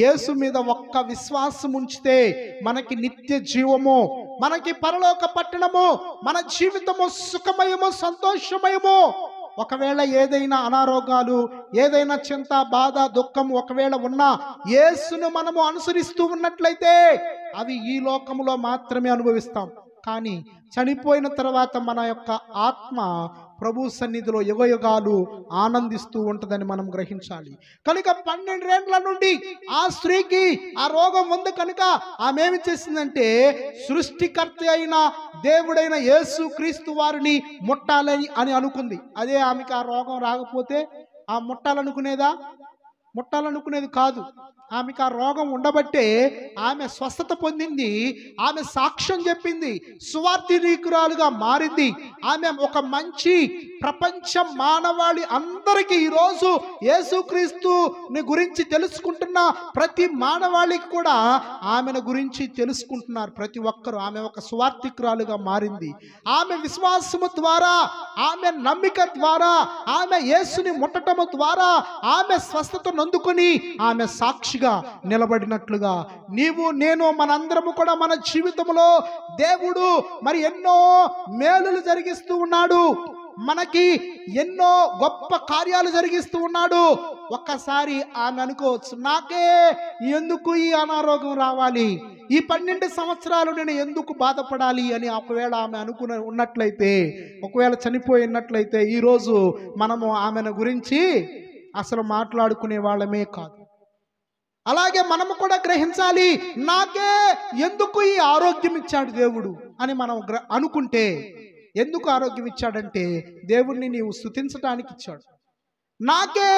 యేసు మీద ఒక్క విశ్వాసం ఉంచితే మనకి నిత్య జీవము, మనకి పరలోక పట్టణము, మన జీవితము సుఖమయము, సంతోషమయము. ఒకవేళ ఏదైనా అనారోగ్యాలు, ఏదైనా చింత, బాధ, దుఃఖం ఒకవేళ ఉన్నా యేసును మనము అనుసరిస్తూ ఉన్నట్లయితే అవి ఈ లోకములో మాత్రమే అనుభవిస్తాం. కానీ చనిపోయిన తర్వాత మన యొక్క ఆత్మ ప్రభు సన్నిధిలో యుగయుగాలు ఆనందిస్తూ ఉంటుందని మనం గ్రహించాలి. కనుక 12 ఏండ్ల నుండి ఆ స్త్రీకి ఆ రోగం ఉంది. కనుక ఆమె ఏమి చేసిందంటే, సృష్టికర్త అయిన దేవుడైన యేసు క్రీస్తు వారిని ముట్టాలని అని అనుకుంది. అదే ఆమెకి ఆ రోగం రాకపోతే ఆ ముట్టాలనుకునేది కాదు. ఆమెకు ఆ రోగం ఉండబట్టే ఆమె స్వస్థత పొందింది. ఆమె సాక్ష్యం చెప్పింది, సువార్తికురాలుగా మారింది. ఆమె ఒక మంచి ప్రపంచ మానవాళి అందరికీ ఈరోజు యేసుక్రీస్తుని గురించి తెలుసుకుంటున్న ప్రతి మానవాళికి కూడా ఆమెను గురించి తెలుసుకుంటున్నారు ప్రతి ఒక్కరు. ఆమె ఒక సువార్తికురాలుగా మారింది. ఆమె విశ్వాసము ద్వారా, ఆమె నమ్మిక ద్వారా, ఆమె యేసుని ముట్టటము ద్వారా ఆమె స్వస్థత నొందుకొని ఆమె సాక్షిగా నిలబడినట్లుగా నీవు నేను మనందరము కూడా మన జీవితంలో దేవుడు మరి ఎన్నో మేలులు జరిగిస్తూ ఉన్నాడు. మనకి ఎన్నో గొప్ప కార్యాలు జరిగిస్తూ ఉన్నాడు. ఒక్కసారి ఆమె అనుకోవచ్చు, నాకే ఎందుకు ఈ అనారోగ్యం రావాలి, ఈ 12 సంవత్సరాలు నేను ఎందుకు బాధపడాలి అని ఒకవేళ ఆమె అనుకుని ఉన్నట్లయితే, ఒకవేళ చనిపోయి ఉన్నట్లయితే ఈరోజు మనము ఆమెను గురించి అసలు మాట్లాడుకునే వాళ్ళమే కాదు. అలాగే మనము కూడా గ్రహించాలి, నాకే ఎందుకు ఈ ఆరోగ్యం ఇచ్చాడు దేవుడు అని మనం అనుకుంటే, ఎందుకు ఆరోగ్యం ఇచ్చాడంటే దేవుణ్ణి నీవు స్తుతించడానికి ఇచ్చాడు. నాకే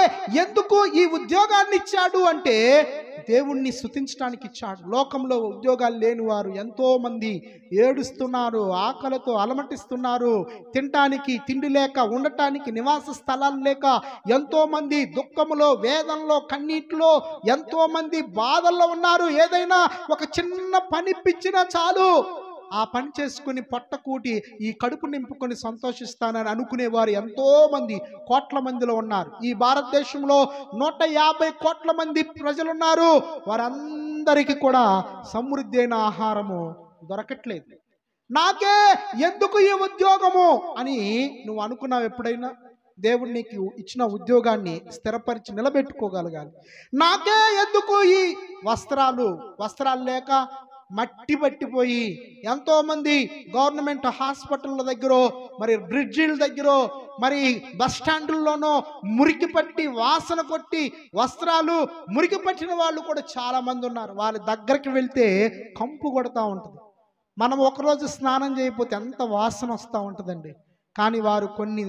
ఎందుకు ఈ ఉద్యోగాన్ని ఇచ్చాడు అంటే దేవుణ్ణి స్తుతించడానికి ఇచ్చాడు. లోకంలో ఉద్యోగాలు లేని వారు ఎంతో మంది ఏడుస్తున్నారు, ఆకలితో అలమటిస్తున్నారు, తినటానికి తిండి లేక, ఉండటానికి నివాస స్థలాలు లేక ఎంతో మంది దుఃఖములో, వేదనలో, కన్నీటిలో ఎంతో మంది బాధల్లో ఉన్నారు. ఏదైనా ఒక చిన్న పని పిచ్చినా చాలు, ఆ పని చేసుకుని పొట్టకూటి ఈ కడుపు నింపుకొని సంతోషిస్తానని అనుకునేవారు ఎంతో మంది, కోట్ల మందిలో ఉన్నారు. ఈ భారతదేశంలో 150 కోట్ల మంది ప్రజలున్నారు. వారందరికీ కూడా సమృద్ధి అయిన ఆహారము దొరకట్లేదు. నాకే ఎందుకు ఈ ఉద్యోగము అని నువ్వు అనుకున్నావు ఎప్పుడైనా? దేవుడు నీకు ఇచ్చిన ఉద్యోగాన్ని స్థిరపరిచి నిలబెట్టుకోగలగాలి. నాకే ఎందుకు ఈ వస్త్రాలు లేక మట్టి పట్టిపోయి ఎంతోమంది గవర్నమెంట్ హాస్పిటళ్ళ దగ్గర, మరి బ్రిడ్జిల దగ్గర, మరి బస్ స్టాండుల్లోనో మురికి పట్టి వాసన కొట్టి వస్త్రాలు మురికి పట్టిన వాళ్ళు కూడా చాలా మంది ఉన్నారు. వాళ్ళ దగ్గరికి వెళ్తే కంపు కొడతా ఉంటుంది. మనం ఒకరోజు స్నానం చేయకపోతే ఎంత వాసన వస్తూ ఉంటుందండి. కానీ వారు కొన్ని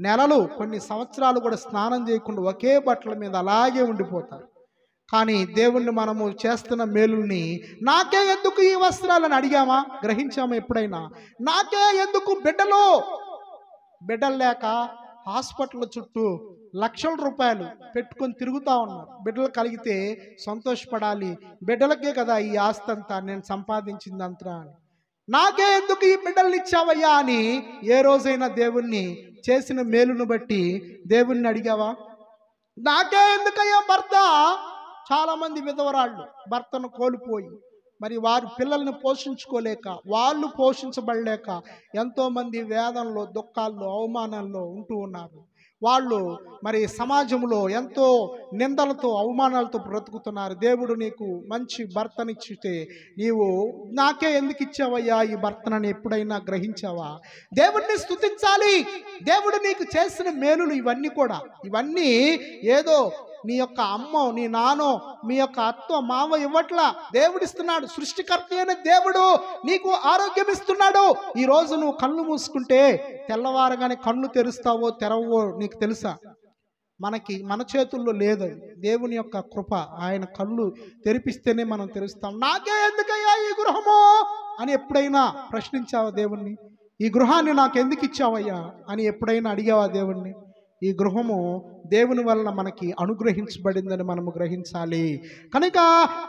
నెలలు, కొన్ని సంవత్సరాలు కూడా స్నానం చేయకుండా ఒకే బట్టల మీద అలాగే ఉండిపోతారు. కానీ దేవుణ్ణి మనము చేస్తున్న మేలుల్ని, నాకే ఎందుకు ఈ వస్త్రాలను అడిగామా, గ్రహించామా ఎప్పుడైనా? నాకే ఎందుకు బిడ్డలు లేక హాస్పిటల్ చుట్టూ లక్షల రూపాయలు పెట్టుకొని తిరుగుతూ ఉన్నారు. బిడ్డలు కలిగితే సంతోషపడాలి, బిడ్డలకే కదా ఈ ఆస్తి అంతా, నేను సంపాదించిందంతా అని. నాకే ఎందుకు ఈ బిడ్డల్ని ఇచ్చావయ్యా అని ఏ రోజైనా దేవుణ్ణి చేసిన మేలును బట్టి దేవుణ్ణి అడిగావా? నాకే ఎందుకయ్యా భర్త? చాలామంది విధవరాళ్ళు భర్తను కోల్పోయి, మరి వారి పిల్లల్ని పోషించుకోలేక, వాళ్ళు పోషించబడలేక ఎంతోమంది వేదనలో, దుఃఖాల్లో, అవమానాల్లో ఉంటూ ఉన్నారు. వాళ్ళు మరి సమాజంలో ఎంతో నిందలతో, అవమానాలతో బ్రతుకుతున్నారు. దేవుడు నీకు మంచి భర్తనిచ్చితే నీవు నాకే ఎందుకు ఇచ్చావయ్యా ఈ భర్తనని ఎప్పుడైనా గ్రహించావా? దేవుడిని స్తుతించాలి. దేవుడు నీకు చేసిన మేలులు ఇవన్నీ ఏదో నీ యొక్క అమ్మో, నీ నానో, మీ యొక్క అత్తో, మావ ఇవ్వట్లా. దేవుడిస్తున్నాడు. సృష్టికర్త అయిన దేవుడు నీకు ఆరోగ్యం ఇస్తున్నాడు. ఈరోజు నువ్వు కళ్ళు మూసుకుంటే తెల్లవారగానే కళ్ళు తెరుస్తావో తెరవో నీకు తెలుసా? మన చేతుల్లో లేదు. దేవుని యొక్క కృప. ఆయన కళ్ళు తెరిపిస్తేనే మనం తెరుస్తాం. నాకే ఎందుకయ్యా ఈ గృహము అని ఎప్పుడైనా ప్రశ్నించావా దేవుణ్ణి? ఈ గృహాన్ని నాకు ఎందుకు ఇచ్చావయ్యా అని ఎప్పుడైనా అడిగావా దేవుణ్ణి? ఈ గృహము దేవుని వలన మనకి అనుగ్రహించబడిందని మనము గ్రహించాలి. కనుక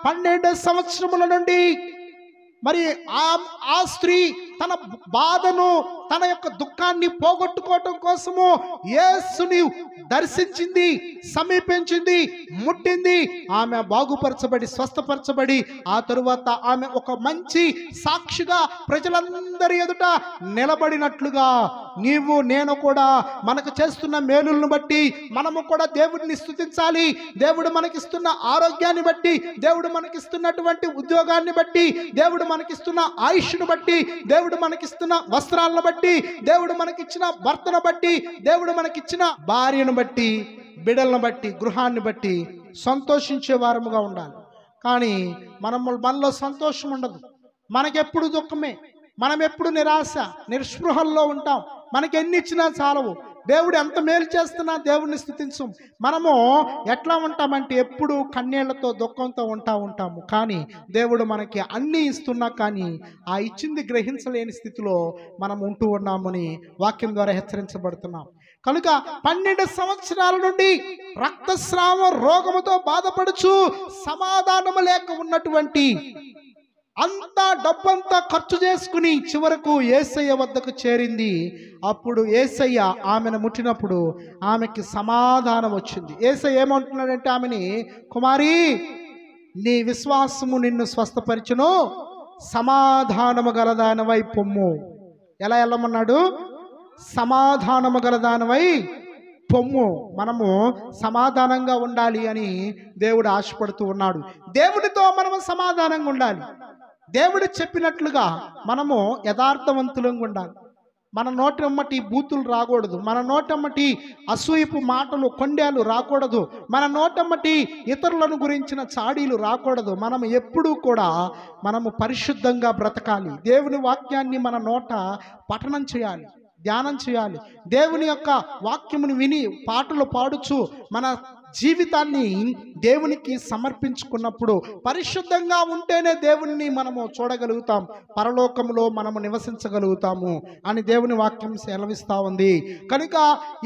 12 సంవత్సరముల నుండి మరి ఆ స్త్రీ తన బాధను, తన యొక్క దుఃఖాన్ని పోగొట్టుకోవటం కోసము యేసుని దర్శించింది, సమీపించింది, ముట్టింది. ఆమె బాగుపరచబడి, స్వస్థపరచబడి, ఆ తరువాత ఆమె ఒక మంచి సాక్షిగా ప్రజలందరి ఎదుట నిలబడినట్లుగా నీవు నేను కూడా మనకు చేస్తున్న మేలులను బట్టి మనము కూడా దేవుడిని స్తుతించాలి. దేవుడు మనకిస్తున్న ఆరోగ్యాన్ని బట్టి, దేవుడు మనకిస్తున్నటువంటి ఉద్యోగాన్ని బట్టి, దేవుడు మనకిస్తున్న ఆయుష్ను బట్టి, దేవుడు మనకిస్తున్న వస్త్రాలను బట్టి, దేవుడు మనకిచ్చిన భర్తను బట్టి, దేవుడు మనకిచ్చిన భార్యను బట్టి, బిడ్డలను బట్టి, గృహాన్ని బట్టి సంతోషించే వారముగా ఉండాలి. కానీ మనలో సంతోషం ఉండదు. మనకెప్పుడు దుఃఖమే, మనం ఎప్పుడు నిరాశ, నిస్పృహల్లో ఉంటాం. మనకి ఎన్ని ఇచ్చినా చాలవు. దేవుడు ఎంత మేలు చేస్తున్నా దేవుడిని స్తుతించం. మనము ఎట్లా ఉంటామంటే ఎప్పుడు కన్నీళ్లతో, దుఃఖంతో ఉంటాము. కానీ దేవుడు మనకి అన్నీ ఇస్తున్నా కానీ ఆ ఇచ్చింది గ్రహించలేని స్థితిలో మనం ఉంటూ ఉన్నామని వాక్యం ద్వారా హెచ్చరించబడుతున్నాం. కనుక 12 సంవత్సరాల నుండి రక్తస్రావ రోగముతో బాధపడుచు సమాధానము లేక ఉన్నటువంటి, అంతా డబ్బంతా ఖర్చు చేసుకుని చివరకు యేసయ్య వద్దకు చేరింది. అప్పుడు యేసయ్య ఆమెను ముట్టినప్పుడు ఆమెకి సమాధానం వచ్చింది. యేసయ్య ఏమంటున్నాడంటే ఆమెని, కుమారి, నీ విశ్వాసము నిన్ను స్వస్థపరిచును, సమాధానము గలదానవై పొమ్ము. ఎలా వెళ్ళమన్నాడు? సమాధానము గలదానవై పొమ్ము. మనము సమాధానంగా ఉండాలి అని దేవుడు ఆశపడుతూ ఉన్నాడు. దేవుడితో మనము సమాధానంగా ఉండాలి. దేవుడు చెప్పినట్లుగా మనము యథార్థవంతులంగా ఉండాలి. మన నోటమ్మటి బూతులు రాకూడదు. మన నోటమ్మటి అసూయపు మాటలు, కొండేలు రాకూడదు. మన నోటమ్మటి ఇతరులను గురించిన చాడీలు రాకూడదు. మనం ఎప్పుడూ కూడా మనము పరిశుద్ధంగా బ్రతకాలి. దేవుని వాక్యాన్ని మన నోట పఠనం చేయాలి, ధ్యానం చేయాలి. దేవుని యొక్క వాక్యమును విని పాటలు పాడుచు మన జీవితాన్ని దేవునికి సమర్పించుకున్నప్పుడు పరిశుద్ధంగా ఉంటేనే దేవుణ్ణి మనము చూడగలుగుతాం, పరలోకంలో మనము నివసించగలుగుతాము అని దేవుని వాక్యం సెలవిస్తూ ఉంది. కనుక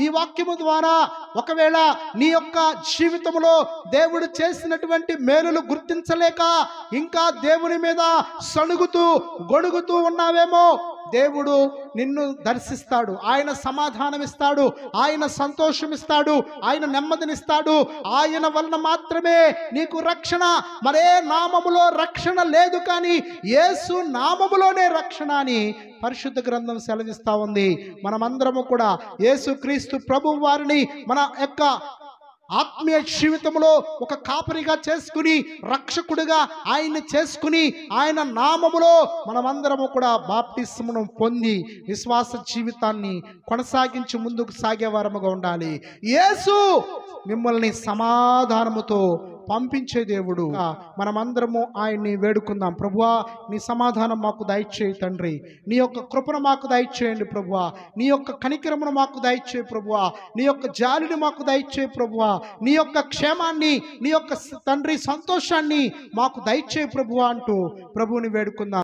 ఈ వాక్యము ద్వారా ఒకవేళ నీ యొక్క జీవితంలో దేవుడు చేసినటువంటి మేలులు గుర్తించలేక ఇంకా దేవుని మీద సణుగుతూ గొడుగుతూ ఉన్నావేమో, దేవుడు నిన్ను దర్శిస్తాడు. ఆయన సమాధానం ఇస్తాడు, ఆయన సంతోషం ఇస్తాడు, ఆయన నెమ్మదినిస్తాడు. ఆయన వలన మాత్రమే నీకు రక్షణ. మరే నామములో రక్షణ లేదు, కానీ యేసు నామములోనే రక్షణ అని పరిశుద్ధ గ్రంథం సెలవిస్తూ ఉంది. మనమందరము కూడా యేసు క్రీస్తు ప్రభు వారిని మన యొక్క ఆత్మీయ జీవితంలో ఒక కాపరిగా చేసుకుని, రక్షకుడిగా ఆయన్ని చేసుకుని, ఆయన నామములో మనమందరము కూడా బాప్టిస్మను పొంది విశ్వాస జీవితాన్ని కొనసాగించి ముందుకు సాగే వారముగా ఉండాలి. యేసు మిమ్మల్ని సమాధానముతో పంపించే దేవుడు. మనమందరము ఆయన్ని వేడుకుందాం. ప్రభువా, నీ సమాధానం మాకు దయచేయి తండ్రి. నీ యొక్క కృపను మాకు దయచేయండి ప్రభువా. నీ యొక్క కనికరమును మాకు దయచేయి ప్రభువా. నీ యొక్క జాలిని మాకు దయచేయి ప్రభువా. నీ యొక్క క్షేమాన్ని, నీ యొక్క తండ్రి సంతోషాన్ని మాకు దయచేయి ప్రభువా అంటూ ప్రభువుని వేడుకుందాం.